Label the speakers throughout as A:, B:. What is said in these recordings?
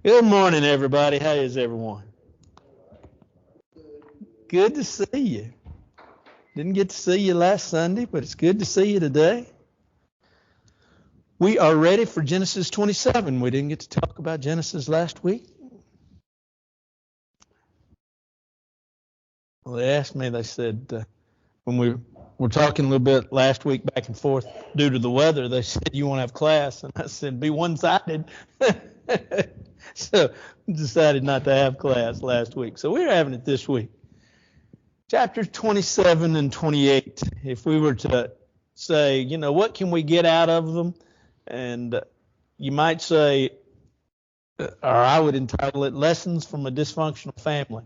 A: Good morning, everybody. How is everyone? Good to see you. Didn't get to see you last Sunday, but it's good to see you today. We are ready for Genesis 27. We didn't get to talk about Genesis last week. Well, they asked me, they said, when we were talking a little bit last week back and forth due to the weather, they said, you want to have class? And I said, be one-sided. So decided not to have class last week. So we're having it this week. Chapters 27 and 28, if we were to say, what can we get out of them? And you might say, or I would entitle it, Lessons from a Dysfunctional Family.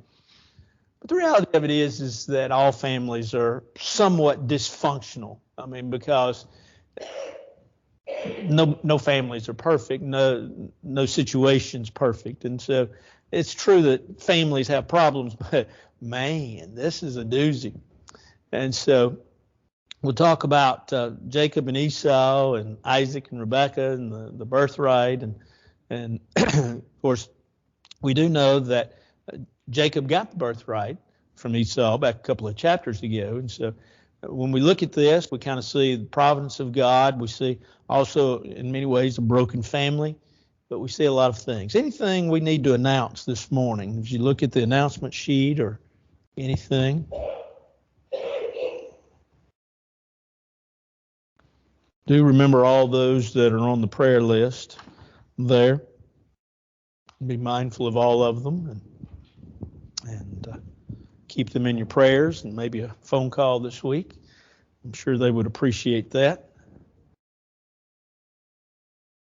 A: But the reality of it is that all families are somewhat dysfunctional. I mean, because no families are perfect, no situation's perfect. And so it's true that families have problems, but man, this is a doozy. And so we'll talk about Jacob and Esau and Isaac and Rebekah and the birthright. And of course, we do know that Jacob got the birthright from Esau back a couple of chapters ago. And so when we look at this, we kind of see the providence of God. We see also, in many ways, a broken family, but we see a lot of things. Anything we need to announce this morning? If you look at the announcement sheet or anything. Do remember all those that are on the prayer list there. Be mindful of all of them and keep them in your prayers, and maybe a phone call this week. I'm sure they would appreciate that.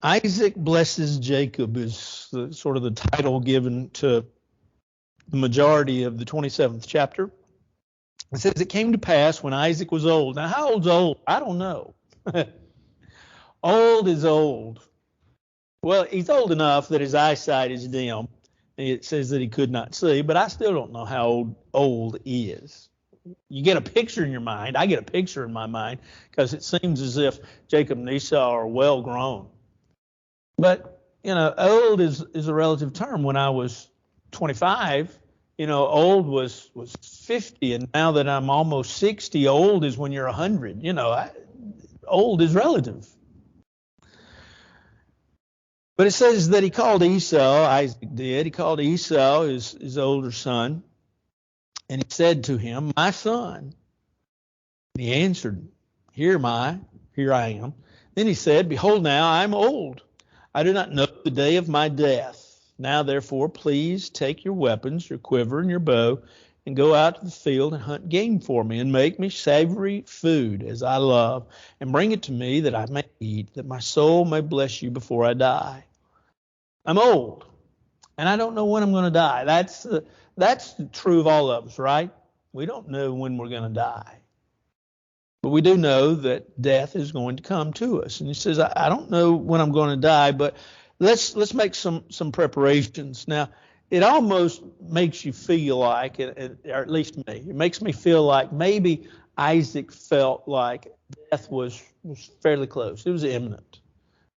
A: Isaac blesses Jacob is sort of the title given to the majority of the 27th chapter. It says, it came to pass when Isaac was old. Now, how old's old? I don't know. Old is old. Well, he's old enough that his eyesight is dim. It says that he could not see, but I still don't know how old is. You get a picture in your mind. I get a picture in my mind because it seems as if Jacob and Esau are well grown. But, old is a relative term. When I was 25, old was 50, and now that I'm almost 60, old is when you're 100. Old is relative. But it says that he called Esau, Isaac did, he called Esau his older son, and he said to him, my son. And he answered, here I am. Then he said, behold, now I am old. I do not know the day of my death. Now, therefore, please take your weapons, your quiver and your bow, and go out to the field and hunt game for me, and make me savory food as I love, and bring it to me that I may eat, that my soul may bless you before I die. I'm old, and I don't know when I'm going to die. That's true of all of us, right? We don't know when we're going to die. But we do know that death is going to come to us. And he says, I don't know when I'm going to die, but let's make some preparations. Now, it almost makes you feel like, or at least me, it makes me feel like maybe Isaac felt like death was fairly close. It was imminent.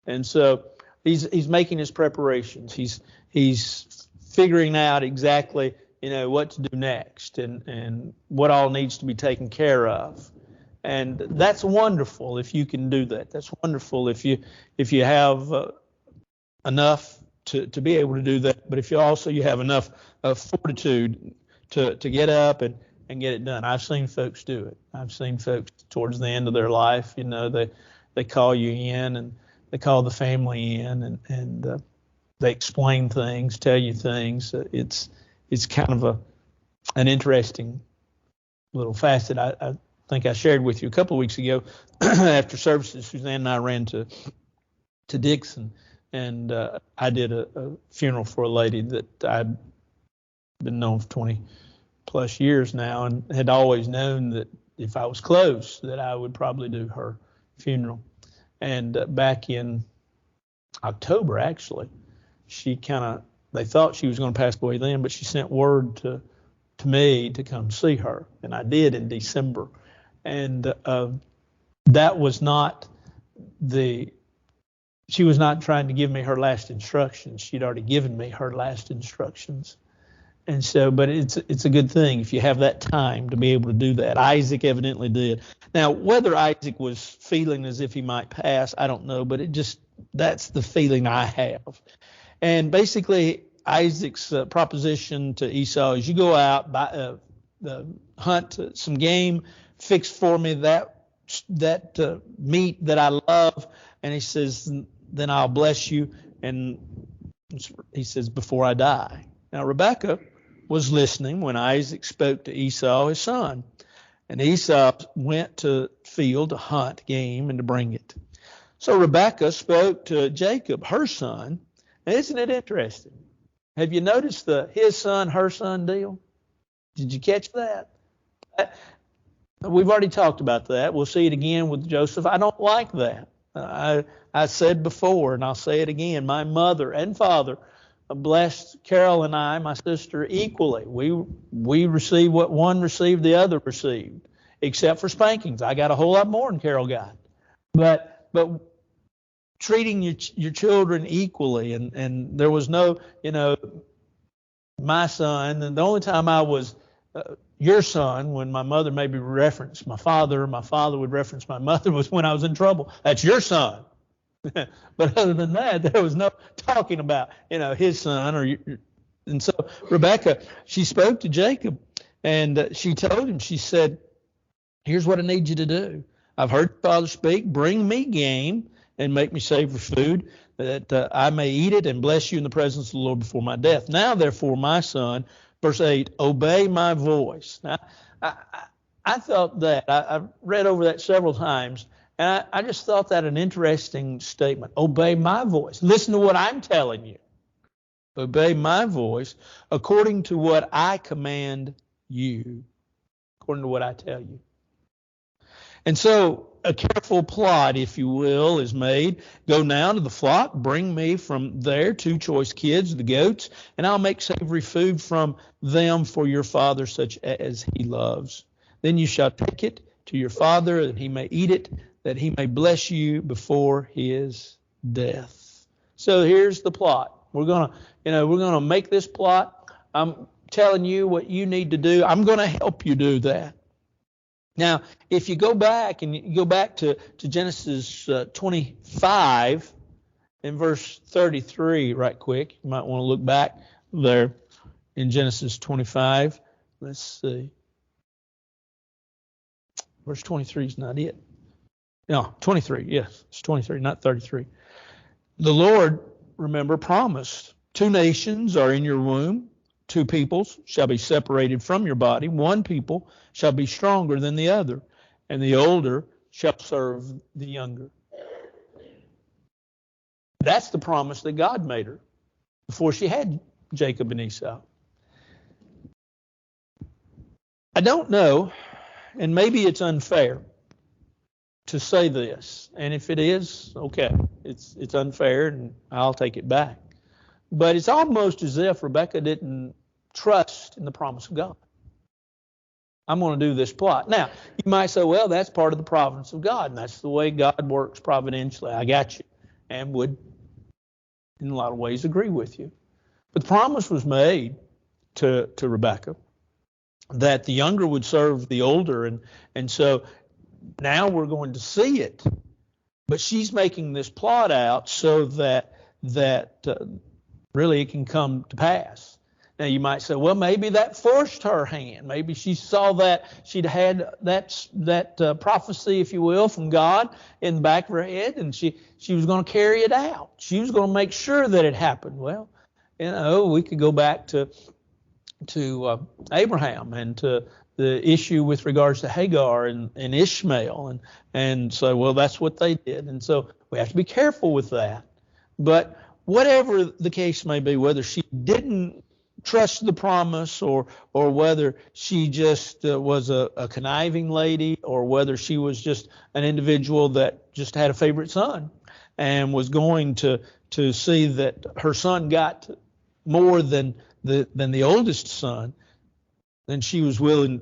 A: And so he's making his preparations. He's figuring out exactly, what to do next and what all needs to be taken care of. And that's wonderful if you can do that. That's wonderful if you have enough to be able to do that. But if you have enough fortitude to get up and get it done. I've seen folks do it. I've seen folks towards the end of their life, they call you in and they call the family in and they explain things, tell you things. It's kind of an interesting little facet. I think I shared with you a couple of weeks ago after services, Suzanne and I ran to Dixon, and I did a funeral for a lady that I'd been known for 20 plus years now, and had always known that if I was close that I would probably do her funeral. And back in October, actually, they thought she was going to pass away then, but she sent word to me to come see her, and I did in December. And that was not the she was not trying to give me her last instructions. She'd already given me her last instructions. And so, but it's a good thing if you have that time to be able to do that. Isaac evidently did. Now, whether Isaac was feeling as if he might pass, I don't know, but that's the feeling I have. And basically, Isaac's proposition to Esau is, you go out, hunt some game, fix for me that meat that I love, and he says, then I'll bless you. And he says, before I die. Now, Rebekah was listening when Isaac spoke to Esau, his son. And Esau went to the field to hunt game and to bring it. So Rebekah spoke to Jacob, her son. And isn't it interesting? Have you noticed the his son, her son deal? Did you catch that? We've already talked about that. We'll see it again with Joseph. I don't like that. I said before, and I'll say it again, my mother and father blessed Carol and I, my sister, equally. We received what one received, the other received, except for spankings. I got a whole lot more than Carol got. But treating your children equally, and there was no, my son, and the only time I was your son, when my mother maybe referenced my father would reference my mother, was when I was in trouble. That's your son. But other than that, there was no talking about, his son and so Rebekah, she spoke to Jacob, and she told him, she said, here's what I need you to do. I've heard your father speak. Bring me game and make me savory food, that I may eat it and bless you in the presence of the Lord before my death. Now, therefore, my son, verse 8, obey my voice. Now, I thought that, I've read over that several times, and I just thought that an interesting statement. Obey my voice. Listen to what I'm telling you. Obey my voice according to what I command you, according to what I tell you. And so a careful plot, if you will, is made. Go now to the flock, bring me from there 2 choice kids, the goats, and I'll make savory food from them for your father, such as he loves. Then you shall take it to your father, that he may eat it, that he may bless you before his death. So here's the plot. We're gonna make this plot. I'm telling you what you need to do. I'm going to help you do that. Now, if you go back to Genesis 25 and verse 33 right quick, you might want to look back there in Genesis 25. Let's see. Verse 23 is not it. No, 23. Yes, it's 23, not 33. The Lord, remember, promised 2 nations are in your womb. 2 peoples shall be separated from your body. 1 people shall be stronger than the other, and the older shall serve the younger. That's the promise that God made her before she had Jacob and Esau. I don't know, and maybe it's unfair to say this, and if it is, okay, it's unfair, and I'll take it back. But it's almost as if Rebekah didn't trust in the promise of God. I'm going to do this plot. Now, you might say, well, that's part of the providence of God, and that's the way God works providentially. I got you, and would, in a lot of ways, agree with you. But the promise was made to Rebekah that the younger would serve the older, and so now we're going to see it. But she's making this plot out so that really it can come to pass. Now you might say, well, maybe that forced her hand. Maybe she saw that she'd had that prophecy, if you will, from God in the back of her head, and she was going to carry it out. She was going to make sure that it happened. Well, we could go back to Abraham and to the issue with regards to Hagar and Ishmael, and so, well, that's what they did. And so we have to be careful with that. But whatever the case may be, whether she didn't trust the promise or whether she just was a conniving lady, or whether she was just an individual that just had a favorite son and was going to see that her son got more than the oldest son, then she was willing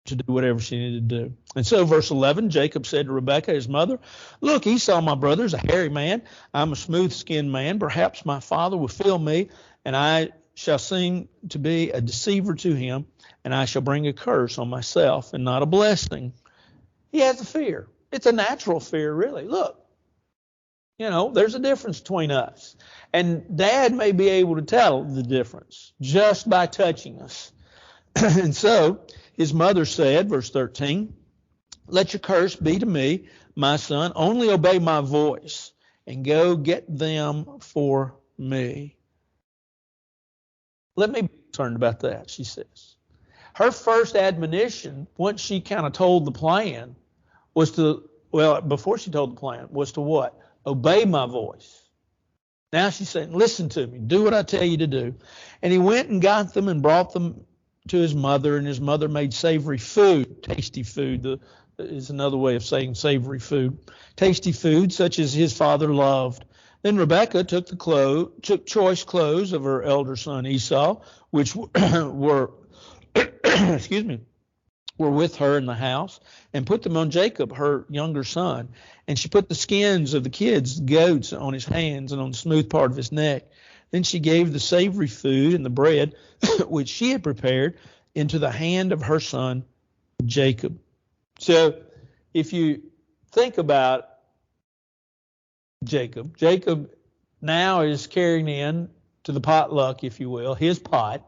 A: to do whatever she needed to do. And so verse 11, Jacob said to Rebekah, his mother, "Look, Esau, my brother, is a hairy man. I'm a smooth-skinned man. Perhaps my father will feel me, and I shall seem to be a deceiver to him, and I shall bring a curse on myself and not a blessing." He has a fear. It's a natural fear, really. Look, there's a difference between us. And Dad may be able to tell the difference just by touching us. And so his mother said, verse 13, "Let your curse be to me, my son. Only obey my voice and go get them for me." Let me be concerned about that, she says. Her first admonition, once she kind of told the plan, before she told the plan, was to what? Obey my voice. Now she's saying, listen to me, do what I tell you to do. And he went and got them and brought them to his mother, and his mother made savory food, tasty food is another way of saying savory food, tasty food such as his father loved. Then Rebekah took choice clothes of her elder son Esau, which were excuse me, were with her in the house, and put them on Jacob, her younger son. And she put the skins of the goats on his hands and on the smooth part of his neck. Then she gave the savory food and the bread, which she had prepared, into the hand of her son Jacob. So if you think about Jacob now is carrying in to the potluck, if you will, his pot.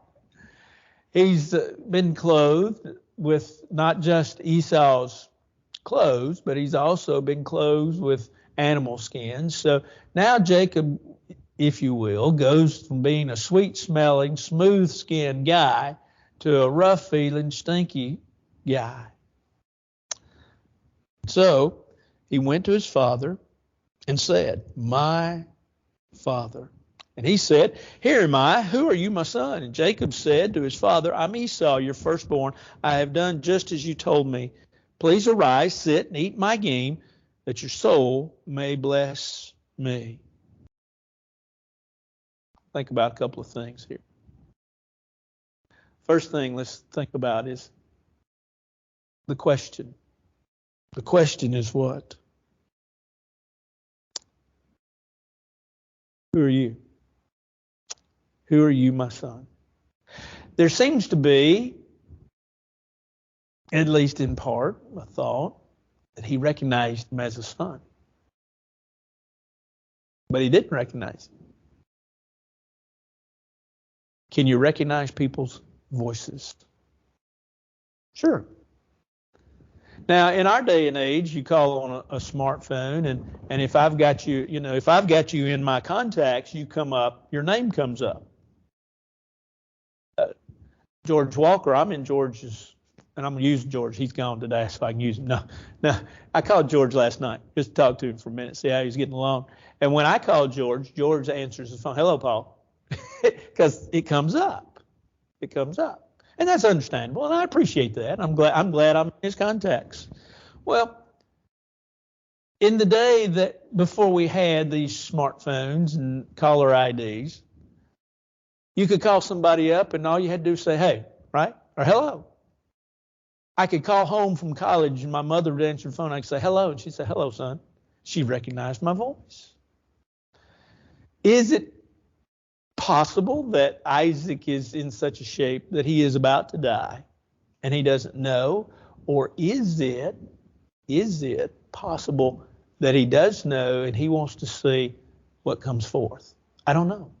A: He's been clothed with not just Esau's clothes, but he's also been clothed with animal skins. So now Jacob, if you will, goes from being a sweet-smelling, smooth-skinned guy to a rough-feeling, stinky guy. So he went to his father and said, "My father." And he said, "Here am I. Who are you, my son?" And Jacob said to his father, "I'm Esau, your firstborn. I have done just as you told me. Please arise, sit, and eat my game, that your soul may bless me." Think about a couple of things here. First thing let's think about is the question. The question is what? Who are you? Who are you, my son? There seems to be, at least in part, a thought that he recognized him as a son. But he didn't recognize him. Can you recognize people's voices? Sure. Now, in our day and age, you call on a smartphone, and if I've got you, if I've got you in my contacts, you come up, your name comes up. George Walker, I'm in George's, and I'm going to use George. He's gone today, so I can use him. No, I called George last night just to talk to him for a minute, see how he's getting along. And when I call George answers his phone. "Hello, Paul," because it comes up. It comes up. And that's understandable, and I appreciate that. I'm glad I'm in his contacts. Well, in the day that before we had these smartphones and caller IDs, you could call somebody up and all you had to do was say, "Hey," right? Or "Hello." I could call home from college and my mother would answer the phone. I could say, "Hello," and she'd say, "Hello, son." She recognized my voice. Is it possible that Isaac is in such a shape that he is about to die and he doesn't know? Or is it possible that he does know and he wants to see what comes forth? I don't know.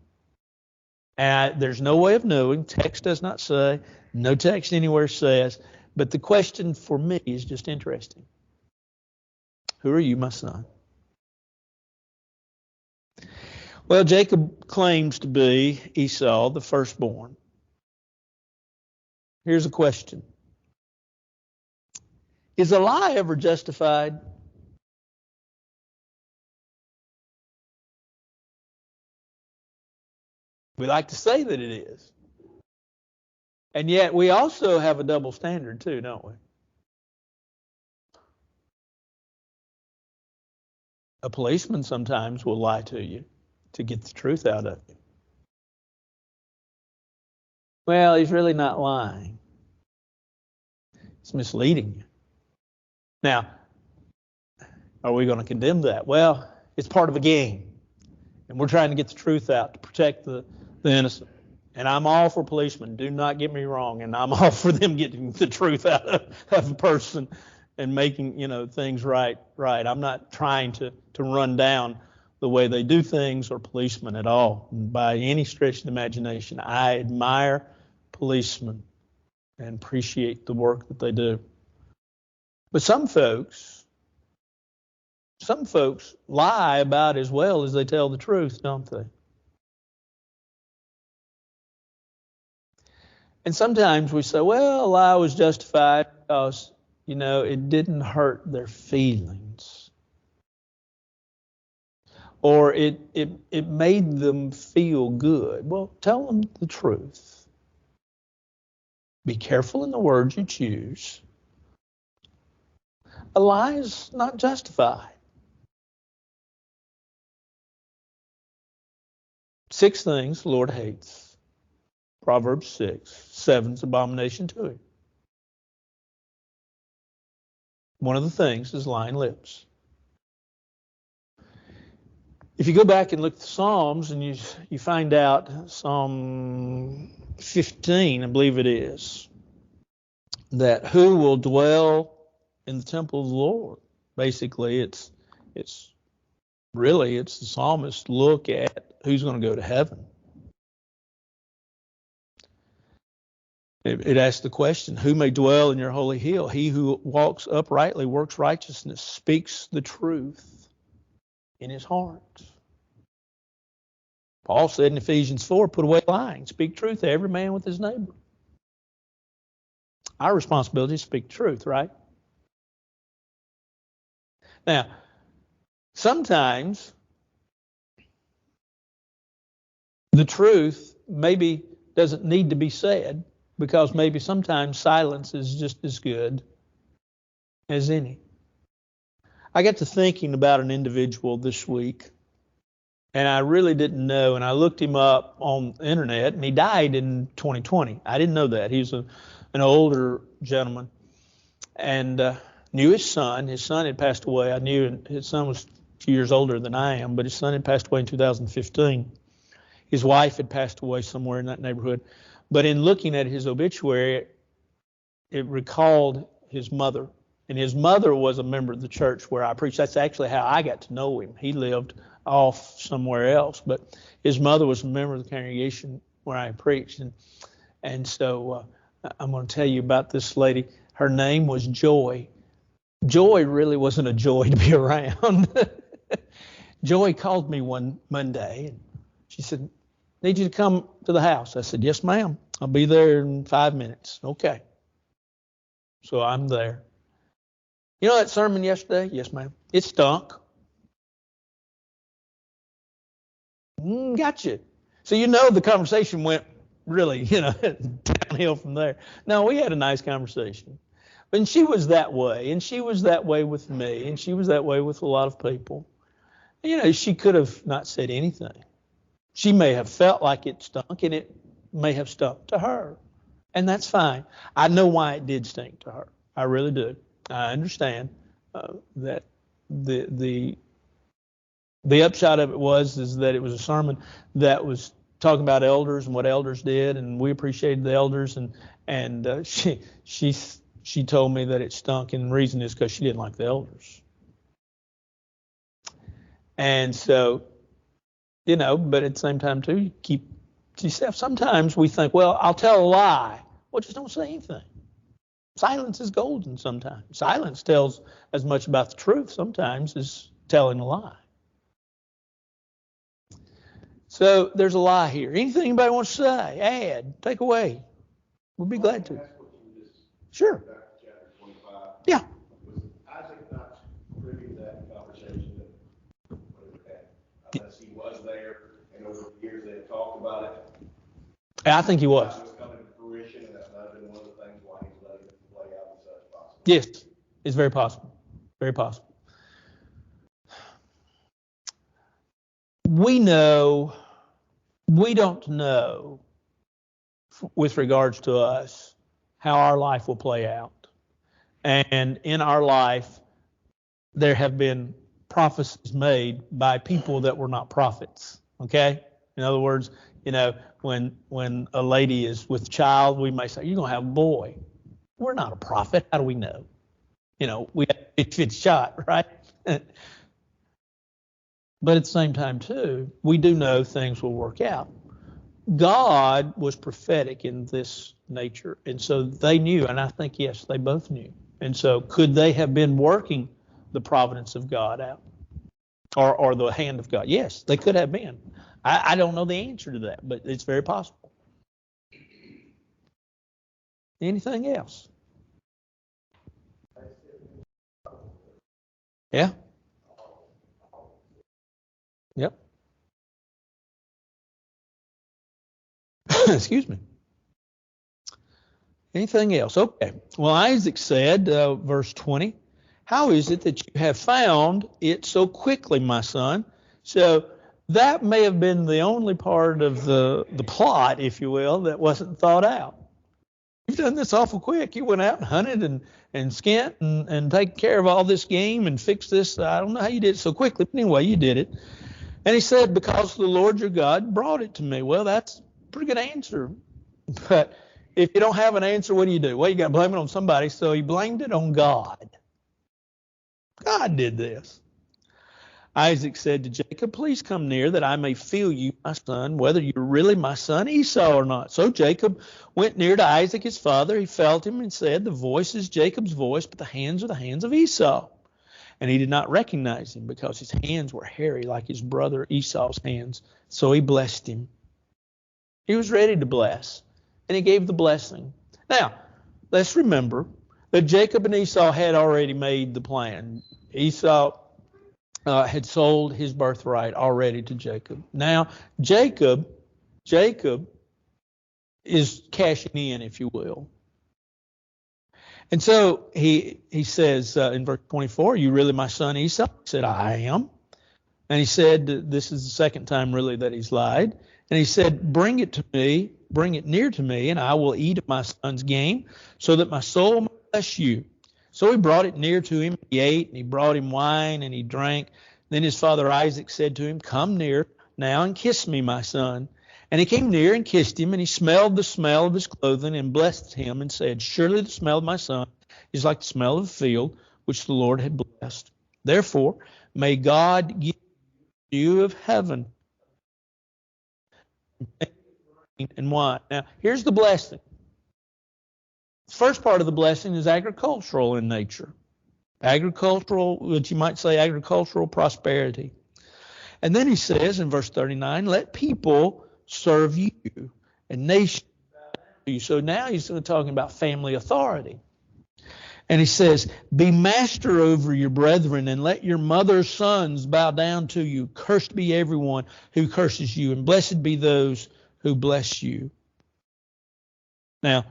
A: There's no way of knowing. Text does not say. No text anywhere says. But the question for me is just interesting. Who are you, my son? Well, Jacob claims to be Esau, the firstborn. Here's a question. Is a lie ever justified? We like to say that it is. And yet we also have a double standard too, don't we? A policeman sometimes will lie to you to get the truth out of you. Well, he's really not lying. He's misleading you. Now, are we going to condemn that? Well, it's part of a game. And we're trying to get the truth out to protect the innocent. And I'm all for policemen. Do not get me wrong. And I'm all for them getting the truth out of a person and making, things right. I'm not trying to run down the way they do things or policemen at all. By any stretch of the imagination, I admire policemen and appreciate the work that they do. But some folks lie about as well as they tell the truth, don't they? And sometimes we say, well, a lie was justified because, it didn't hurt their feelings. Or it made them feel good. Well, tell them the truth. Be careful in the words you choose. A lie is not justified. 6 things the Lord hates. Proverbs 6. 7's abomination to him. One of the things is lying lips. If you go back and look at the Psalms and you find out Psalm 15, I believe it is, that who will dwell in the temple of the Lord? Basically, it's the psalmist's look at who's going to go to heaven. It asks the question, who may dwell in your holy hill? He who walks uprightly, works righteousness, speaks the truth in his heart. Paul said in Ephesians 4, put away lying, speak truth to every man with his neighbor. Our responsibility is to speak the truth, right? Now, sometimes the truth maybe doesn't need to be said because maybe sometimes silence is just as good as any. I got to thinking about an individual this week, and I really didn't know, and I looked him up on the internet, and he died in 2020. I didn't know that. He was an older gentleman, and knew his son. His son had passed away. I knew his son was a few years older than I am, but his son had passed away in 2015. His wife had passed away somewhere in that neighborhood. But in looking at his obituary, it recalled his mother. And his mother was a member of the church where I preached. That's actually how I got to know him. He lived off somewhere else, but his mother was a member of the congregation where I preached. And so I'm going to tell you about this lady. Her name was Joy. Joy really wasn't a joy to be around. Joy called me one Monday, and she said, need you to come to the house. I said, yes, ma'am. I'll be there in 5 minutes. Okay. So I'm there. You know that sermon yesterday? Yes, ma'am. It stunk. Gotcha. So the conversation went really, downhill from there. No, we had a nice conversation. And she was that way, and she was that way with me, and she was that way with a lot of people. She could have not said anything. She may have felt like it stunk, and it may have stunk to her. And that's fine. I know why it did stink to her. I really do. I understand that the upshot of it is that it was a sermon that was talking about elders and what elders did, and we appreciated the elders, and she told me that it stunk, and the reason is because she didn't like the elders. And so, but at the same time, too, you keep to yourself. Sometimes we think, well, I'll tell a lie. Well, just don't say anything. Silence is golden sometimes. Silence tells as much about the truth sometimes as telling a lie. So there's a lie here. Anything anybody wants to say, add, take away. We'll be glad to. Sure. Yeah.
B: Was Isaac not privy to that conversation that unless he was there and over the years they had talked about it?
A: I think he was.
B: It was coming to fruition, and that might have been one of the things why he's letting it play out as such possible.
A: Yes, it's very possible. Very possible. We don't know with regards to us how our life will play out. And in our life, there have been prophecies made by people that were not prophets. Okay? In other words, when a lady is with child, we may say, you're going to have a boy. We're not a prophet. How do we know? We have it's shot, right? But at the same time, too, we do know things will work out. God was prophetic in this nature. And so they knew, and I think, yes, they both knew. And so could they have been working the providence of God out or the hand of God? Yes, they could have been. I don't know the answer to that, but it's very possible. Anything else? Yeah. Yep. Excuse me. Anything else? Okay. Well, Isaac said, verse 20, how is it that you have found it so quickly, my son? So that may have been the only part of the plot, if you will, that wasn't thought out. You've done this awful quick. You went out and hunted and skint and taken care of all this game and fixed this. I don't know how you did it so quickly, but anyway, you did it. And he said, because the Lord your God brought it to me. Well, that's a pretty good answer. But if you don't have an answer, what do? Well, you got to blame it on somebody. So he blamed it on God. God did this. Isaac said to Jacob, please come near that I may feel you, my son, whether you're really my son Esau or not. So Jacob went near to Isaac, his father. He felt him and said, the voice is Jacob's voice, but the hands are the hands of Esau. And he did not recognize him because his hands were hairy like his brother Esau's hands. So he blessed him. He was ready to bless, and he gave the blessing. Now, let's remember that Jacob and Esau had already made the plan. Esau had sold his birthright already to Jacob. Now, Jacob is cashing in, if you will. And so he says in verse 24, are you really my son Esau? He said, I am. And he said, this is the second time really that he's lied. And he said, bring it near to me, and I will eat of my son's game, so that my soul may bless you. So he brought it near to him, he ate, and he brought him wine, and he drank. Then his father Isaac said to him, come near now and kiss me, my son. And he came near and kissed him, and he smelled the smell of his clothing, and blessed him, and said, surely the smell of my son is like the smell of the field, which the Lord had blessed. Therefore, may God give you of heaven and wine. Now, here's the blessing. The first part of the blessing is agricultural in nature. Agricultural, what you might say, agricultural prosperity. And then he says in verse 39, let people serve you and nations bow down to you. So now he's talking about family authority. And he says, be master over your brethren and let your mother's sons bow down to you. Cursed be everyone who curses you, and blessed be those who bless you. Now,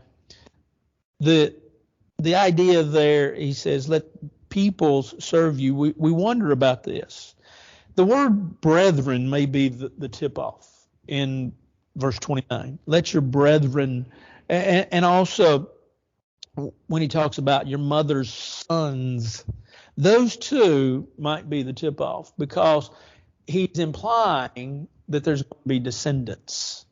A: the idea there, he says, let peoples serve you. We wonder about this. The word brethren may be the tip-off in verse 29. Let your brethren, and also when he talks about your mother's sons, those two might be the tip-off, because he's implying that there's going to be descendants.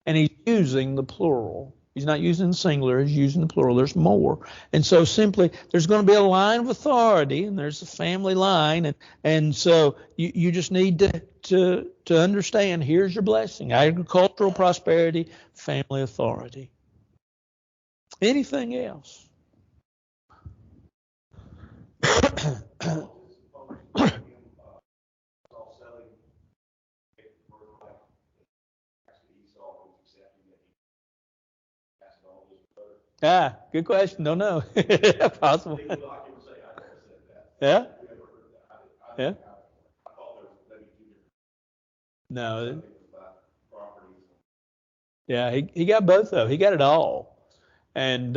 A: And he's using the plural. He's not using the singular, he's using the plural. There's more. And so simply, there's going to be a line of authority, and there's a family line. And so you just need to understand, here's your blessing. Agricultural prosperity, family authority. Anything else? Good question. Don't know. Possible. Yeah. Yeah. No. Yeah, he got both though. He got it all. And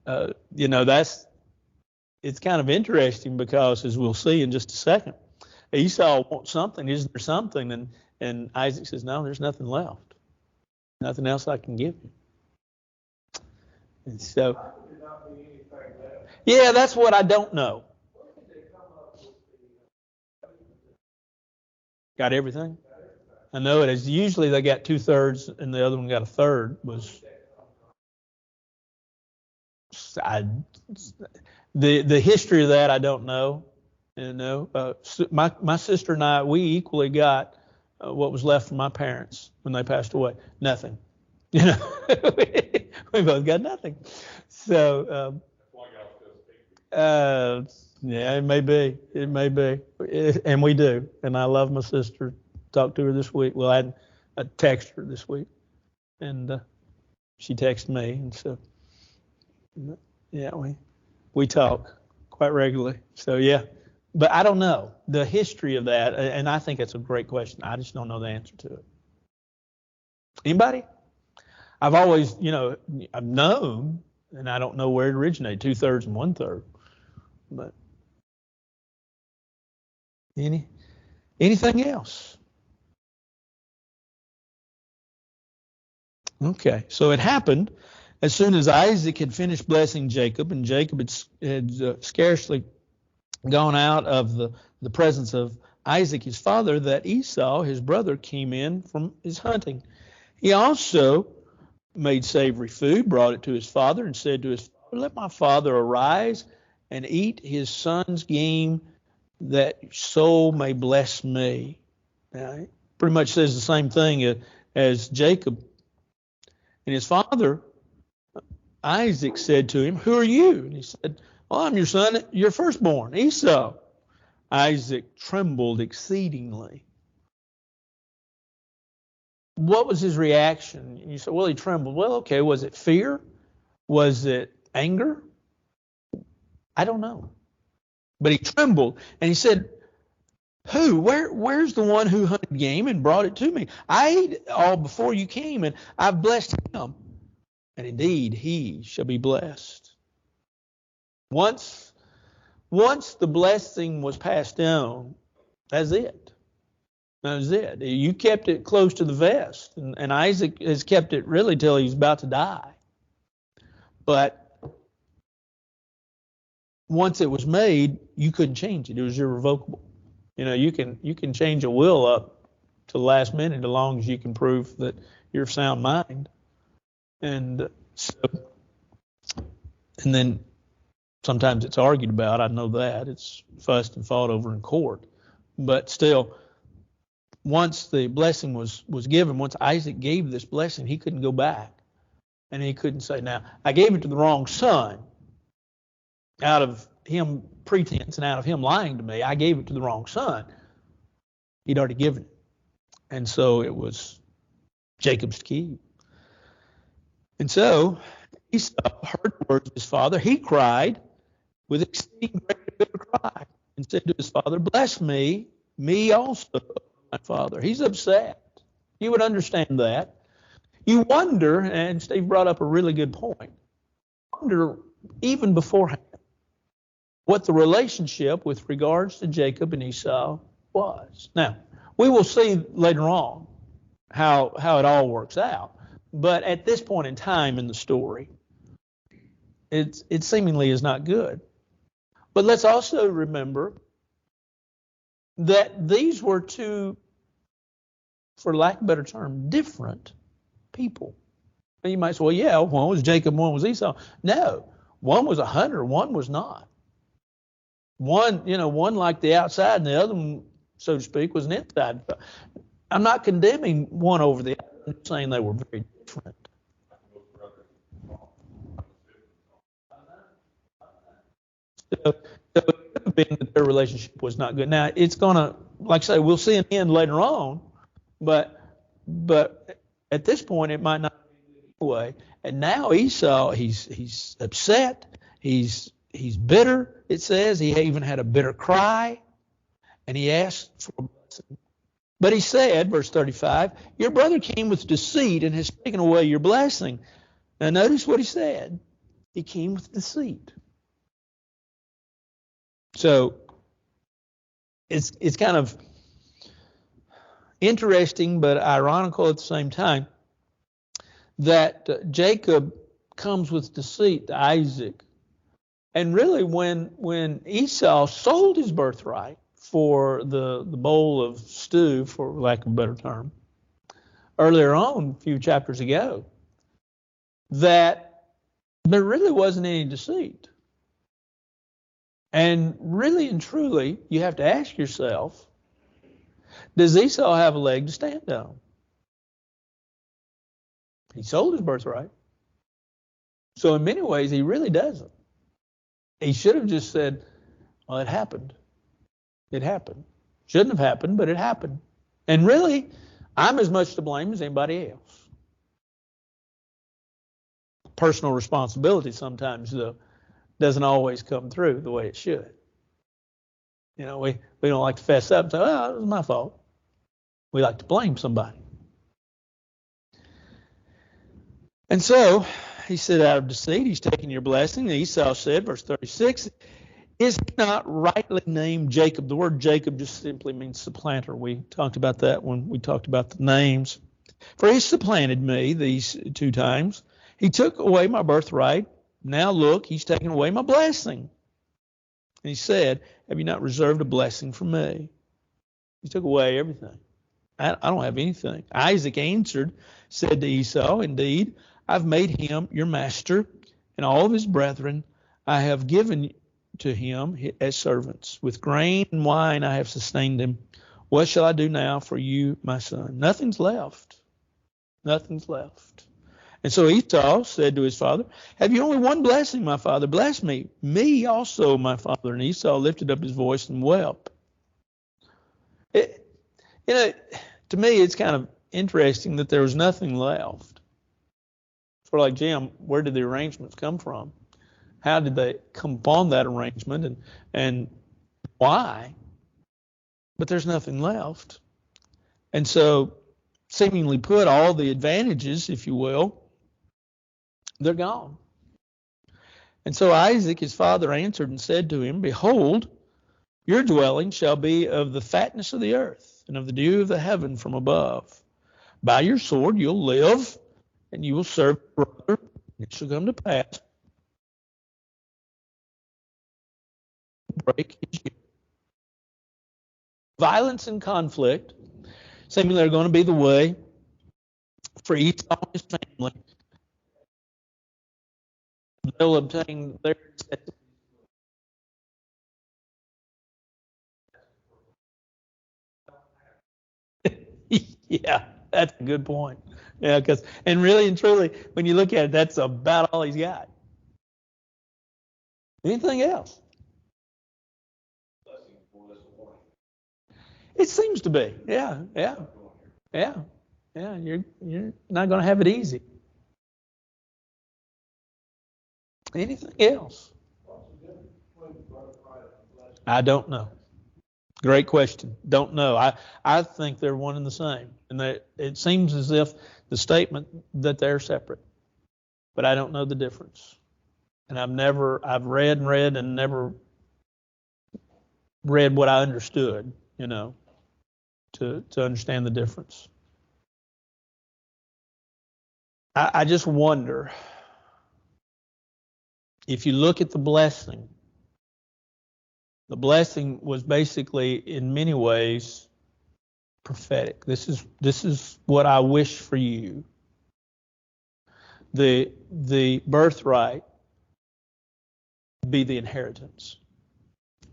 A: it's kind of interesting, because as we'll see in just a second, Esau wants something. Isn't there something? And Isaac says, no, there's nothing left. Nothing else I can give you. And so, yeah, that's what I don't know. Got everything? I know it is. Usually they got 2/3 and the other one got a third. The history of that I don't know. My sister and I, we equally got what was left from my parents when they passed away. Nothing. We both got nothing. So yeah, it may be. And we do. And I love my sister. Talked to her this week. Well, I texted her this week, and she texted me, and so yeah, we talk quite regularly. So yeah, but I don't know the history of that, and I think it's a great question. I just don't know the answer to it. Anybody? I've always, I've known, and I don't know where it originated. 2/3 and 1/3, but anything else? Okay, so it happened as soon as Isaac had finished blessing Jacob, and Jacob had scarcely gone out of the presence of Isaac his father, that Esau his brother came in from his hunting. He also made savory food, brought it to his father, and said to his father, "Let my father arise and eat his son's game, that your soul may bless me." Now, it pretty much says the same thing as Jacob. And his father, Isaac, said to him, "Who are you?" And he said, "Well, I'm your son, your firstborn, Esau." Isaac trembled exceedingly. What was his reaction? You said, well, he trembled. Well, okay, was it fear? Was it anger? I don't know. But he trembled, and he said, "Who? Where's the one who hunted game and brought it to me? I ate all before you came, and I've blessed him. And indeed, he shall be blessed." Once the blessing was passed down, that's it. That was it. You kept it close to the vest, and Isaac has kept it really till he's about to die. But once it was made, you couldn't change it. It was irrevocable. You can change a will up to the last minute as long as you can prove that you're of sound mind. And then sometimes it's argued about. I know that it's fussed and fought over in court. But still, once the blessing was given, once Isaac gave this blessing, he couldn't go back. And he couldn't say, "Now, I gave it to the wrong son. Out of him pretense and out of him lying to me, I gave it to the wrong son." He'd already given it. And so it was Jacob's to keep. And so Esau heard the words of his father. He cried with exceeding great bitter cry, and said to his father, "Bless me also, my father." He's upset. You would understand that. You wonder, and Steve brought up a really good point, wonder even beforehand what the relationship with regards to Jacob and Esau was. Now, we will see later on how it all works out. But at this point in time in the story, it seemingly is not good. But let's also remember that these were two, for lack of a better term, different people. And you might say, well, yeah, one was Jacob, one was Esau. No, one was a hunter, one was not. One liked the outside, and the other one, so to speak, was an inside. I'm not condemning one over the other. I'm saying they were very different. So it could have been that their relationship was not good. Now, it's going to, like I say, we'll see an end later on, but at this point, it might not be anyway. And now Esau, he's upset. He's bitter, it says. He even had a bitter cry, and he asked for a blessing. But he said, verse 35, "Your brother came with deceit and has taken away your blessing." Now notice what he said. He came with deceit. So it's kind of interesting but ironical at the same time that Jacob comes with deceit to Isaac. And really, when Esau sold his birthright for the bowl of stew, for lack of a better term, earlier on, a few chapters ago, that there really wasn't any deceit. And really and truly, you have to ask yourself, does Esau have a leg to stand on? He sold his birthright. So in many ways, he really doesn't. He should have just said, well, it happened. It happened. Shouldn't have happened, but it happened. And really, I'm as much to blame as anybody else. Personal responsibility sometimes, though, doesn't always come through the way it should. You know, we don't like to fess up and say, oh, it was my fault. We like to blame somebody. And so he said, out of deceit, he's taken your blessing. And Esau said, verse 36, is he not rightly named Jacob? The word Jacob just simply means supplanter. We talked about that when we talked about the names. For he supplanted me these 2 times. He took away my birthright. Now look, he's taken away my blessing. And he said, have you not reserved a blessing for me? He took away everything. I don't have anything. Isaac answered, said to Esau, indeed, I've made him your master, and all of his brethren I have given to him as servants. With grain and wine I have sustained him. What shall I do now for you, my son? Nothing's left. Nothing's left. And so Esau said to his father, have you only one blessing, my father? Bless me. Me also, my father. And Esau lifted up his voice and wept. To me, it's kind of interesting that there was nothing left. Sort of like, Jim, where did the arrangements come from? How did they come upon that arrangement, and why? But there's nothing left. And so, seemingly put, all the advantages, if you will, they're gone. And so Isaac, his father, answered and said to him, behold, your dwelling shall be of the fatness of the earth and of the dew of the heaven from above. By your sword you'll live, and you will serve your brother. It shall come to pass. Break his yoke. Violence and conflict seemingly are going to be the way for Esau and his family. They'll obtain their yeah, that's a good point. Yeah, and really and truly, when you look at it, that's about all he's got. Anything else? It seems to be. Yeah. You're not going to have it easy. Anything else? I don't know. Great question. Don't know. I think they're one and the same, and it seems as if the statement that they're separate, but I don't know the difference. And I've read and never read what I understood, to understand the difference. I just wonder if you look at the blessing was basically in many ways prophetic. This is what I wish for you. The birthright be the inheritance.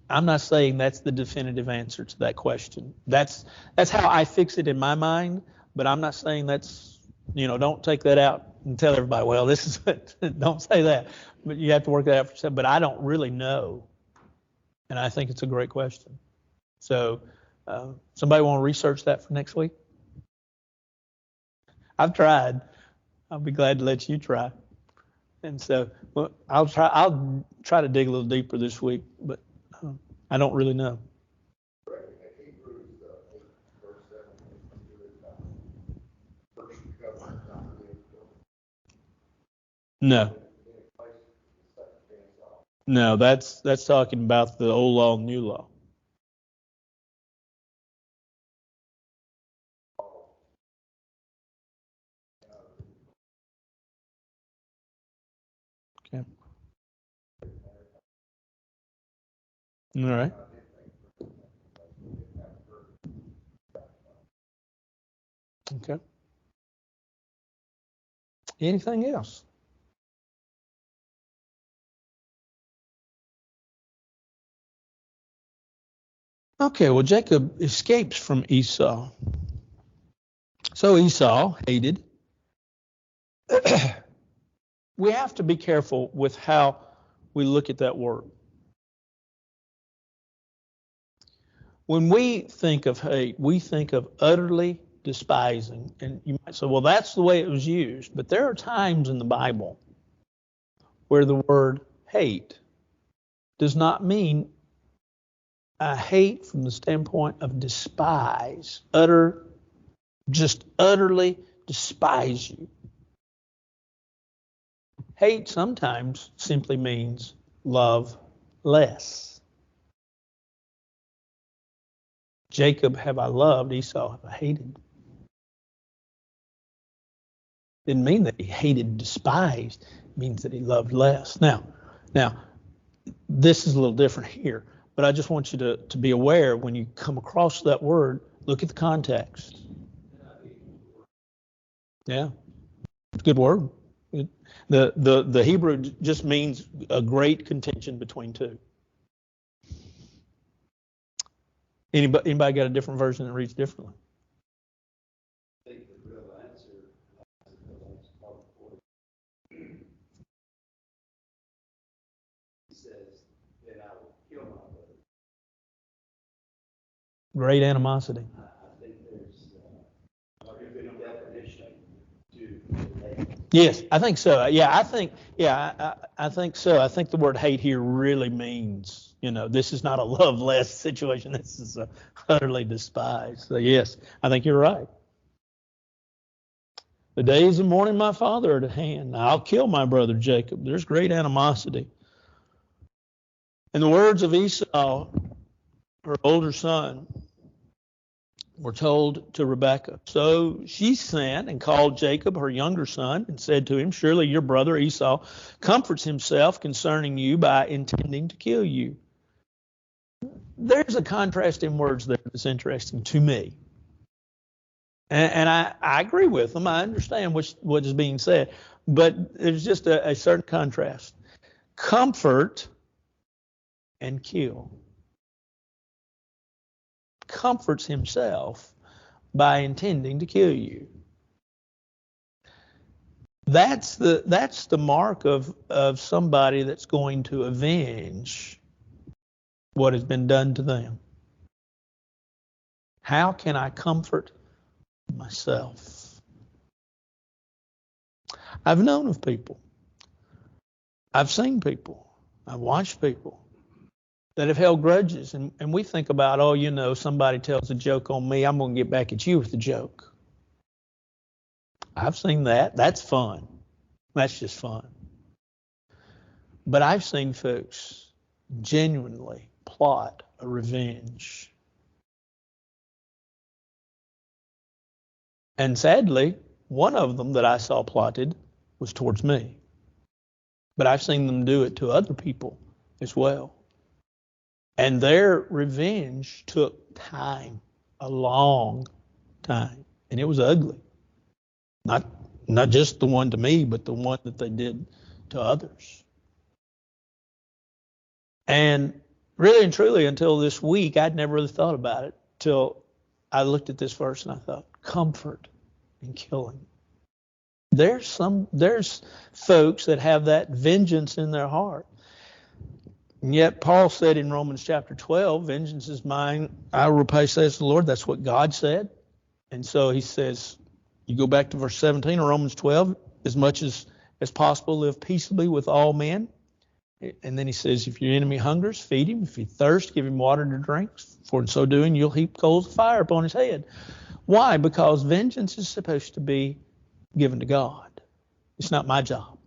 A: I'm not saying that's the definitive answer to that question. That's how I fix it in my mind, but I'm not saying that's, don't take that out and tell everybody, well, this is it. Don't say that. But you have to work that out for yourself. But I don't really know. And I think it's a great question. So somebody want to research that for next week? I've tried. I'll be glad to let you try. And so I'll try to dig a little deeper this week, but I don't really know. No, that's talking about the old law and new law. Okay. All right. Okay. Anything else? Okay, well, Jacob escapes from Esau. So Esau hated. We have to be careful with how we look at that word. When we think of hate, we think of utterly despising. And you might say, well, that's the way it was used. But there are times in the Bible where the word hate does not mean a hate from the standpoint of despise, just utterly despise you. Hate sometimes simply means love less. Jacob have I loved, Esau have I hated. Didn't mean that he hated, despised. It means that he loved less. Now, this is a little different here, but I just want you to be aware when you come across that word, look at the context. Yeah, it's a good word. The Hebrew just means a great contention between two. Anybody got a different version that reads differently?
B: I think the real answer is part 40. He says, then I will kill my brother.
A: Great animosity.
B: I think there's a good definition to hate.
A: Yes, I think so. I think so. I think the word hate here really means, this is not a love less situation. This is a utterly despised. So yes, I think you're right. The days of mourning my father are at hand. I'll kill my brother Jacob. There's great animosity. In the words of Esau, her older son, were told to Rebekah. So she sent and called Jacob, her younger son, and said to him, surely your brother Esau comforts himself concerning you by intending to kill you. There's a contrast in words there that's interesting to me. And I agree with them. I understand what is being said. But there's just a certain contrast. Comfort and kill. Comforts himself by intending to kill you. That's the mark of somebody that's going to avenge what has been done to them. How can I comfort myself? I've known of people. I've seen people. I've watched people that have held grudges. And we think about, somebody tells a joke on me, I'm going to get back at you with the joke. I've seen that. That's fun. That's just fun. But I've seen folks genuinely plot a revenge. And sadly, one of them that I saw plotted was towards me. But I've seen them do it to other people as well. And their revenge took time, a long time. And it was ugly. Not just the one to me, but the one that they did to others. And really and truly, until this week, I'd never really thought about it till I looked at this verse and I thought, comfort and killing. There's folks that have that vengeance in their heart. And yet Paul said in Romans chapter 12, vengeance is mine, I will repay, says the Lord. That's what God said. And so he says, you go back to verse 17 of Romans 12, as much as possible, live peaceably with all men. And then he says, if your enemy hungers, feed him. If he thirsts, give him water to drink. For in so doing, you'll heap coals of fire upon his head. Why? Because vengeance is supposed to be given to God. It's not my job.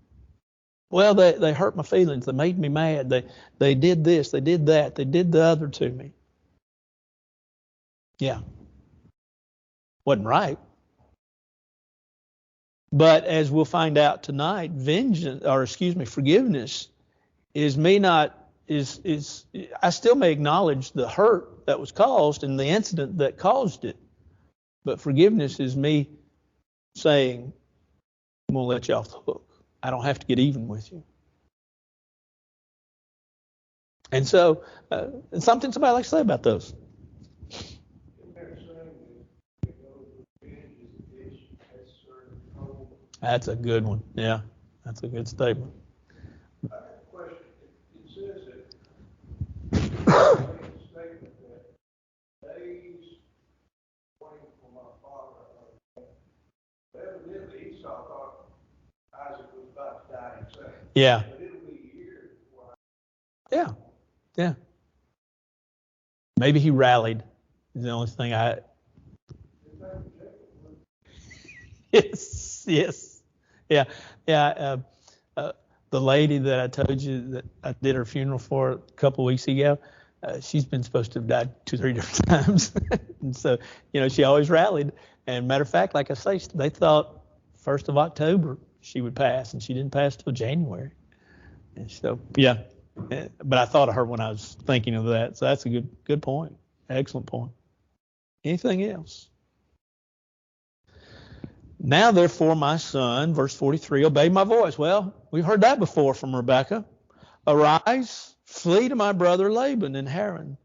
A: Well, they hurt my feelings. They made me mad. They did this. They did that. They did the other to me. Yeah. Wasn't right. But as we'll find out tonight, forgiveness is I still may acknowledge the hurt that was caused and the incident that caused it. But forgiveness is me saying, I'm going to let you off the hook. I don't have to get even with you. And so, something somebody likes to say about those. That's a good one. Yeah, that's a good statement.
B: I have a question. It says that statement that days waiting for my father. Evidently, Esau thought Isaac was about to die himself.
A: Yeah.
B: But it'll be years before.
A: Yeah. Maybe he rallied. Is the only thing I. Yes. Yeah. The lady that I told you that I did her funeral for a couple of weeks ago, she's been supposed to have died 2-3 different times. And so, she always rallied. And matter of fact, like I say, they thought 1st of October she would pass, and she didn't pass till January. And so, yeah. But I thought of her when I was thinking of that. So that's a good point. Excellent point. Anything else? Now, therefore, my son, verse 43, obey my voice. Well, we've heard that before from Rebekah. Arise, flee to my brother Laban in Haran,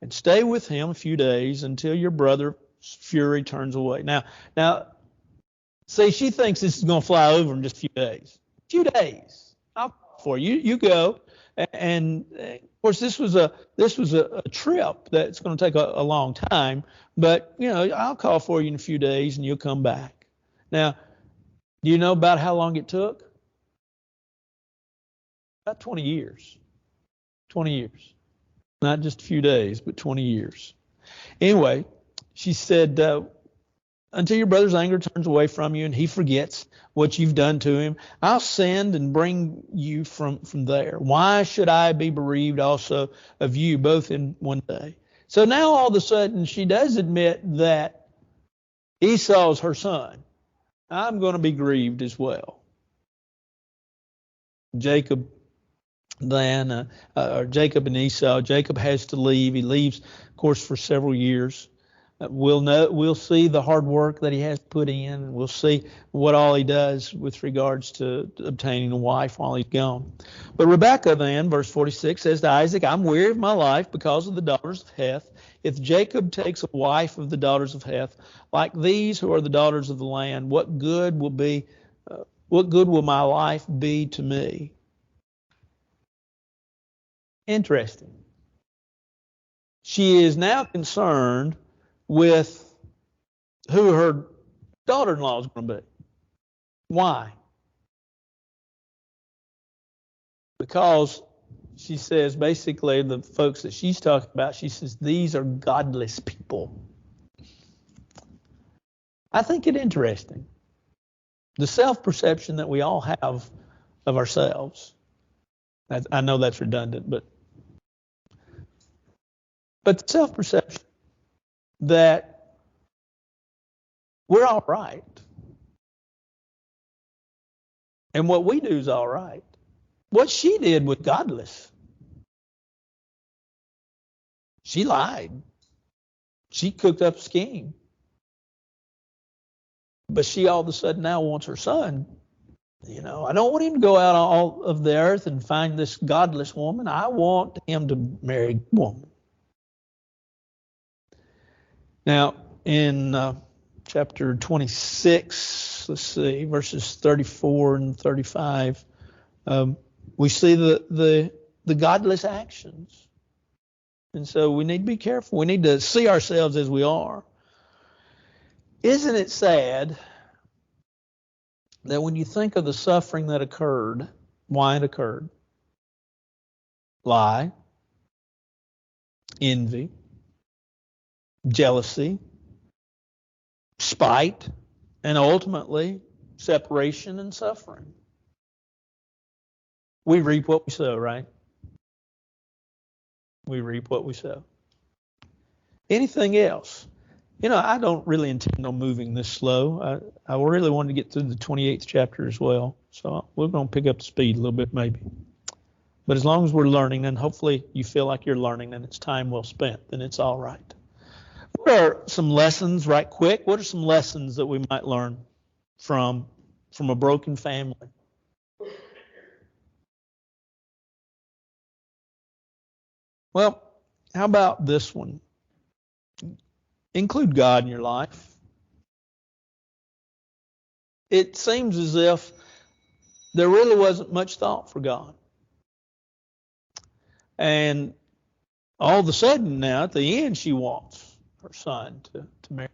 A: and stay with him a few days until your brother's fury turns away. Now, see, she thinks this is going to fly over in just a few days. A few days. I'll call for you. You go. And of course, this was a trip that's going to take a long time. But I'll call for you in a few days, and you'll come back. Now, do you know about how long it took? About 20 years. 20 years. Not just a few days, but 20 years. Anyway, she said, until your brother's anger turns away from you and he forgets what you've done to him, I'll send and bring you from there. Why should I be bereaved also of you both in one day? So now all of a sudden she does admit that Esau's her son. I'm going to be grieved as well. Jacob and Esau. Jacob has to leave. He leaves, of course, for several years. We'll see the hard work that he has put in. We'll see what all he does with regards to obtaining a wife while he's gone. But Rebekah then, verse 46, says to Isaac, I'm weary of my life because of the daughters of Heth. If Jacob takes a wife of the daughters of Heth, like these who are the daughters of the land, what good will my life be to me? Interesting. She is now concerned with who her daughter-in-law is going to be. Why? Because she says, basically, the folks that she's talking about, she says, these are godless people. I think it interesting. The self-perception that we all have of ourselves. I know that's redundant, but the self-perception that we're all right. And what we do is all right. What she did was godless. She lied. She cooked up a scheme. But she all of a sudden now wants her son. I don't want him to go out all of the earth and find this godless woman. I want him to marry a woman. Now, in chapter 26, let's see, verses 34 and 35, we see the godless actions. And so we need to be careful. We need to see ourselves as we are. Isn't it sad that when you think of the suffering that occurred, why it occurred? Lie, envy, jealousy, spite, and ultimately separation and suffering. We reap what we sow, right? We reap what we sow. Anything else? I don't really intend on moving this slow. I really wanted to get through the 28th chapter as well. So we're going to pick up the speed a little bit maybe. But as long as we're learning, and hopefully you feel like you're learning and it's time well spent, then it's all right. What are some lessons, right quick? What are some lessons that we might learn from a broken family? Well, how about this one? Include God in your life. It seems as if there really wasn't much thought for God. And all of a sudden now, at the end, she wants her son to marry.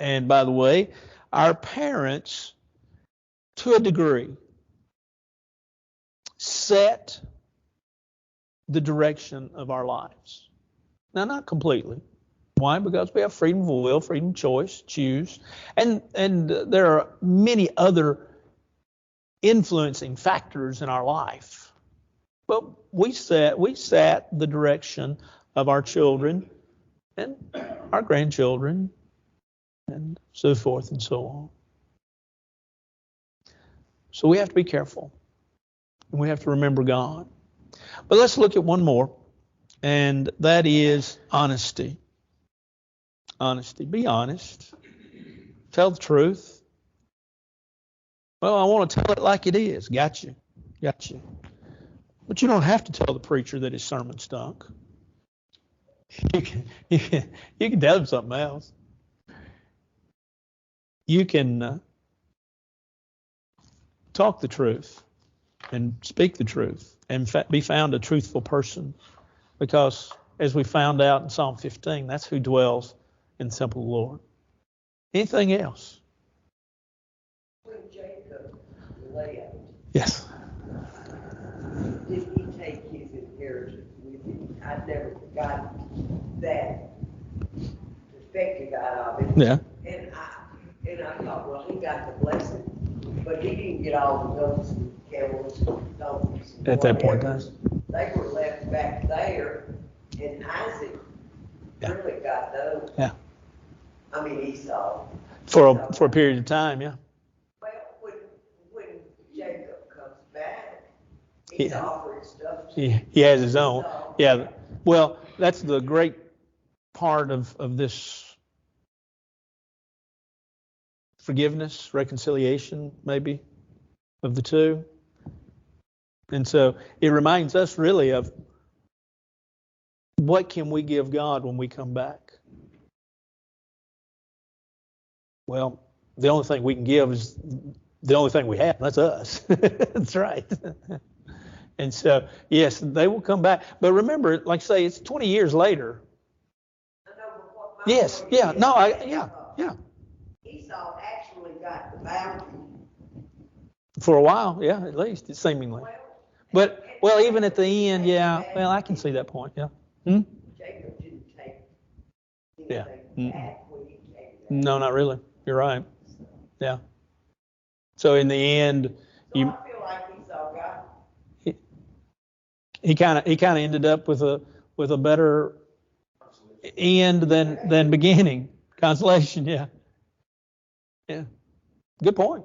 A: And by the way, our parents, to a degree, set the direction of our lives. Now, not completely. Why? Because we have freedom of will, freedom of choice, choose. And there are many other influencing factors in our life. But we set the direction of our children and our grandchildren and so forth and so on. So we have to be careful. And we have to remember God. But let's look at one more, and that is honesty. Honesty. Be honest. Tell the truth. Well, I want to tell it like it is. Got you. But you don't have to tell the preacher that his sermon stunk. You can tell him something else. You can talk the truth and speak the truth and be found a truthful person, because as we found out in Psalm 15, that's who dwells in the temple of the Lord. Anything else?
C: When Jacob left,
A: Yes.
C: did he take his inheritance with him? I've never forgotten that perspective out of it.
A: Yeah.
C: And I thought, well, he got the blessing, but he didn't get all the goats and camels and donkeys and
A: At that point in
C: whatever.
A: time.
C: They were left back there, and Isaac really got those.
A: Yeah.
C: I mean, Esau.
A: For a period of time, yeah.
C: Well, when Jacob comes back, he's offering stuff to
A: He has his own.
C: Esau.
A: Yeah. Well, that's the great part of this forgiveness, reconciliation, maybe, of the two. And so it reminds us really of what can we give God when we come back? Well, the only thing we can give is the only thing we have. That's us. That's right. And so, yes, they will come back. But remember, like I say, it's 20 years later. Yes. Yeah. No. Yeah.
C: Esau actually got the bounty.
A: For a while, yeah, at least, seemingly. But, well, even at the end, yeah, well, I can see that point, yeah.
C: Jacob didn't take
A: Yeah.
C: anything back when he came back.
A: No, not really. You're right. Yeah. So in the end,
C: So I feel like Esau got
A: he kind of ended up with a better end than beginning. Consolation, yeah. Yeah. Good point.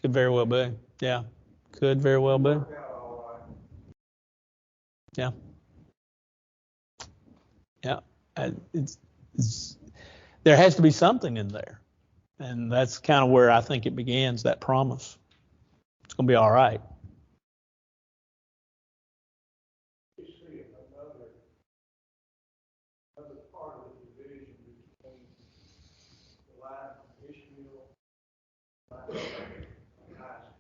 A: Could very well be. Yeah. Could very well be. Yeah. Yeah. It's there has to be something in there. And that's kind of where I think it begins, that promise. It's going to be all right.
B: You see another part of the division between the line of Ishmael and Isaac.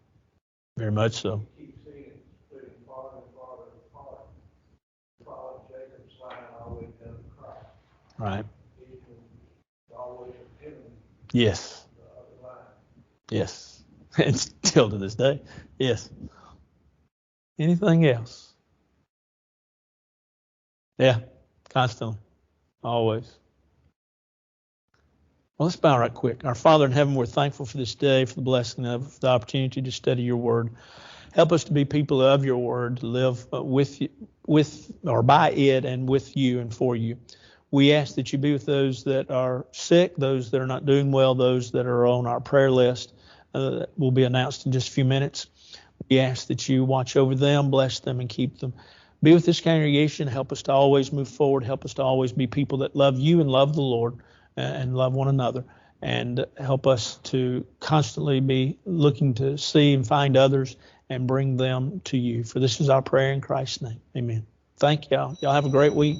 A: Very much so.
B: You keep seeing it splitting farther and farther apart. Follow Jacob's line all the way down to Christ.
A: Right.
B: Ishmael always appealing
A: Yes.
B: the other line.
A: Yes. And still to this day. Yes. Anything else? Yeah. Constantly. Always. Well, let's bow right quick. Our Father in heaven, we're thankful for this day, for the blessing of the opportunity to study your word. Help us to be people of your word, to live with or by it and with you and for you. We ask that you be with those that are sick, those that are not doing well, those that are on our prayer list that will be announced in just a few minutes. We ask that you watch over them, bless them, and keep them. Be with this congregation. Help us to always move forward. Help us to always be people that love you and love the Lord and love one another. And help us to constantly be looking to see and find others and bring them to you. For this is our prayer in Christ's name. Amen. Thank y'all. Y'all have a great week.